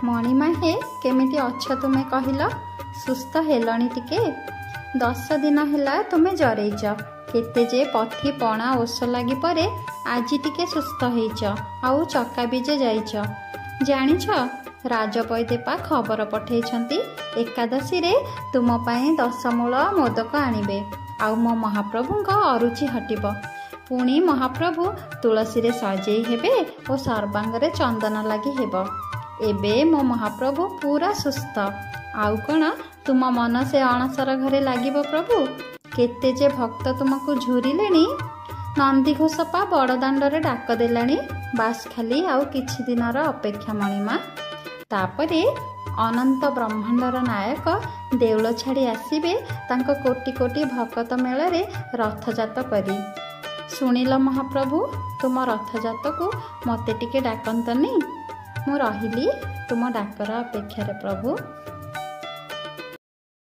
मणिमा हे केमिति अछ तुमे कहिल सुस्थ हेलणी टिके 10 दिन है तुमे जरईच केते जे पथी पणा ओष लगी परे आज टिके सुस्थ होईच आउ चक्का बीजे जाइच जानिछ राजपैदेपा खबर पठेइछंती एकादशी रे तुम पाए 10 मूल मोदक आनिबे आउ मो महाप्रभुंक अरुचि हटिब पुणी महाप्रभु तुलसी रे सजेई हेबे और सर्वांग रे चंदन लगी हेब एबे मो महाप्रभु पूरा सुस्थ आउ कण तुम मन से अणसर घरे लागिब प्रभु केते जे भक्त तुमको झुरिलेनी नंदीघोषपा बड़दाण्ड रे डाक देलानी बास खाली आउ किछि दिनर अपेक्षा मणिमा तापरे अनंत ब्रह्मांडर नायक देउल छाड़ी आसीबे तांको कोटि कोटि भक्त मेल रे रथजात करी सुनिल महाप्रभु तुम रथजात को मते टिके डाकंतनी मु रहिली तुम डाकर अपेक्षा रे प्रभु।